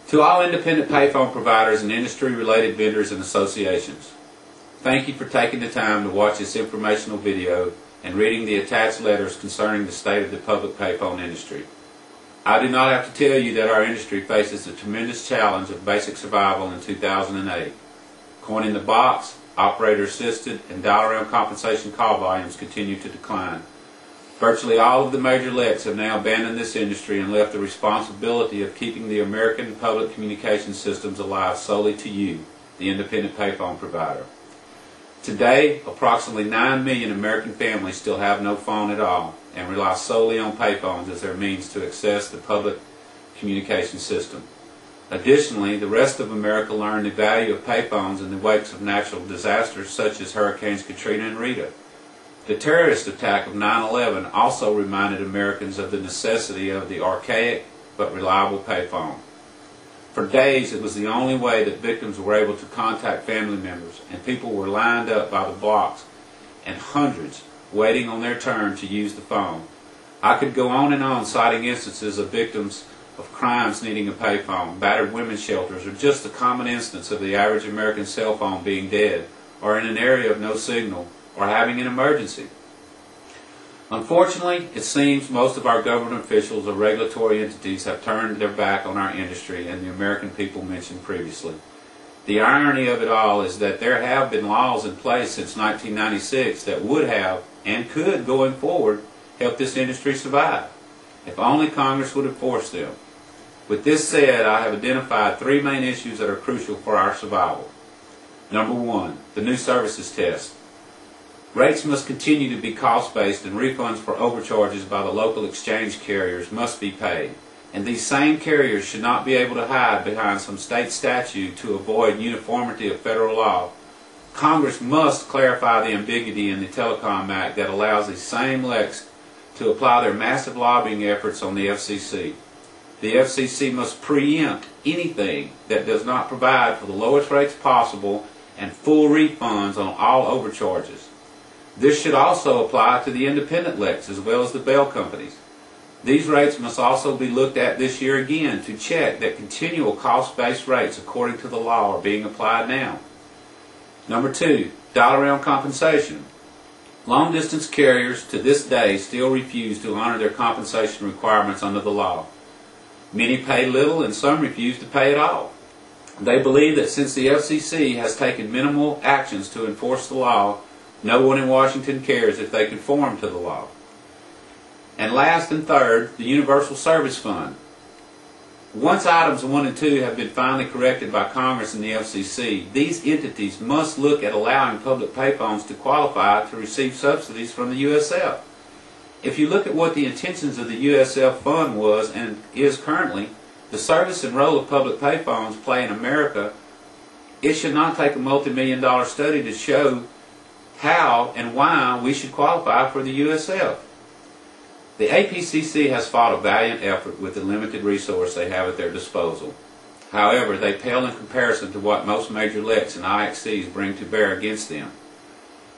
To all independent payphone providers and industry-related vendors and associations, thank you for taking the time to watch this informational video and reading the attached letters concerning the state of the public payphone industry. I do not have to tell you that our industry faces the tremendous challenge of basic survival in 2008. Coin in the box, operator-assisted, and dial-around compensation call volumes continue to decline. Virtually all of the major LECs have now abandoned this industry and left the responsibility of keeping the American public communication systems alive solely to you, the independent payphone provider. Today, approximately 9 million American families still have no phone at all and rely solely on payphones as their means to access the public communication system. Additionally, the rest of America learned the value of payphones in the wakes of natural disasters such as Hurricanes Katrina and Rita. The terrorist attack of 9/11 also reminded Americans of the necessity of the archaic but reliable payphone. For days, it was the only way that victims were able to contact family members, and people were lined up by the blocks and hundreds waiting on their turn to use the phone. I could go on and on citing instances of victims of crimes needing a payphone, battered women's shelters, or just a common instance of the average American cell phone being dead or in an area of no signal or having an emergency. Unfortunately, it seems most of our government officials or regulatory entities have turned their back on our industry and the American people mentioned previously. The irony of it all is that there have been laws in place since 1996 that would have and could, going forward, help this industry survive, if only Congress would enforce them. With this said, I have identified 3 main issues that are crucial for our survival. Number 1, the new services test. Rates must continue to be cost-based, and refunds for overcharges by the local exchange carriers must be paid. And these same carriers should not be able to hide behind some state statute to avoid uniformity of federal law. Congress must clarify the ambiguity in the Telecom Act that allows these same LECs to apply their massive lobbying efforts on the FCC. The FCC must preempt anything that does not provide for the lowest rates possible and full refunds on all overcharges. This should also apply to the independent LECs as well as the bell companies. These rates must also be looked at this year again to check that continual cost-based rates according to the law are being applied now. Number 2, dial-around compensation. Long-distance carriers to this day still refuse to honor their compensation requirements under the law. Many pay little and some refuse to pay at all. They believe that since the FCC has taken minimal actions to enforce the law, no one in Washington cares if they conform to the law. And last and third, the Universal Service Fund. Once items 1 and 2 have been finally corrected by Congress and the FCC, these entities must look at allowing public payphones to qualify to receive subsidies from the USF. If you look at what the intentions of the USF fund was and is currently, the service and role of public payphones play in America, it should not take a multi-million-dollar study to show how and why we should qualify for the USF. The APCC has fought a valiant effort with the limited resource they have at their disposal. However, they pale in comparison to what most major LECs and IXCs bring to bear against them.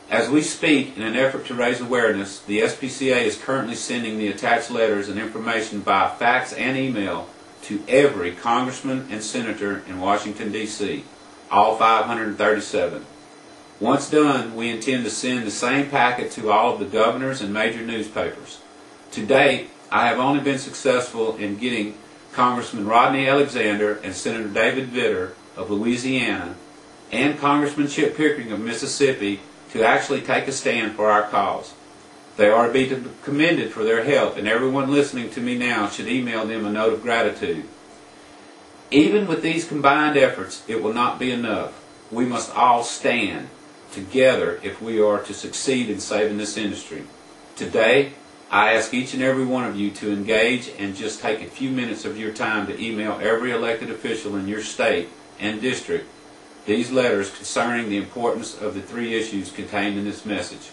As we speak, in an effort to raise awareness, the SPCA is currently sending the attached letters and information by fax and email to every congressman and senator in Washington, D.C., all 537. Once done, we intend to send the same packet to all of the governors and major newspapers. To date, I have only been successful in getting Congressman Rodney Alexander and Senator David Vitter of Louisiana and Congressman Chip Pickering of Mississippi to actually take a stand for our cause. They are to be commended for their help, and everyone listening to me now should email them a note of gratitude. Even with these combined efforts, it will not be enough. We must all stand together if we are to succeed in saving this industry. Today, I ask each and every one of you to engage and just take a few minutes of your time to email every elected official in your state and district these letters concerning the importance of the 3 issues contained in this message.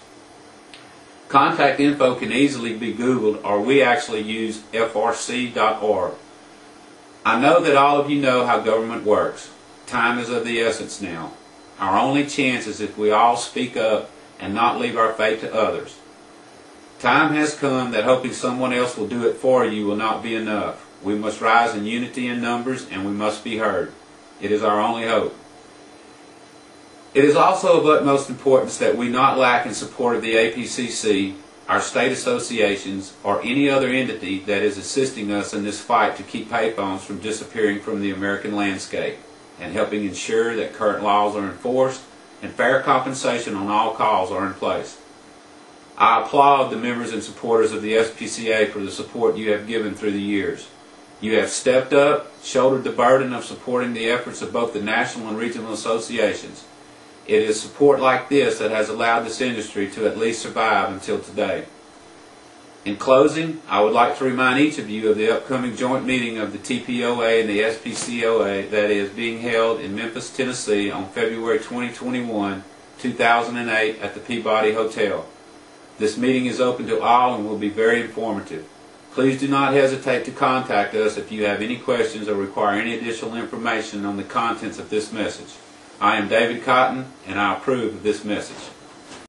Contact info can easily be Googled, or we actually use frc.org. I know that all of you know how government works. Time is of the essence now. Our only chance is if we all speak up and not leave our fate to others. Time has come that hoping someone else will do it for you will not be enough. We must rise in unity in numbers, and we must be heard. It is our only hope. It is also of utmost importance that we not lack in support of the APCC, our state associations, or any other entity that is assisting us in this fight to keep payphones from disappearing from the American landscape, and helping ensure that current laws are enforced and fair compensation on all calls are in place. I applaud the members and supporters of the SPCA for the support you have given through the years. You have stepped up, shouldered the burden of supporting the efforts of both the national and regional associations. It is support like this that has allowed this industry to at least survive until today. In closing, I would like to remind each of you of the upcoming joint meeting of the TPOA and the SPCA that is being held in Memphis, Tennessee on February 2021, 2008 at the Peabody Hotel. This meeting is open to all and will be very informative. Please do not hesitate to contact us if you have any questions or require any additional information on the contents of this message. I am David Cotton, and I approve of this message.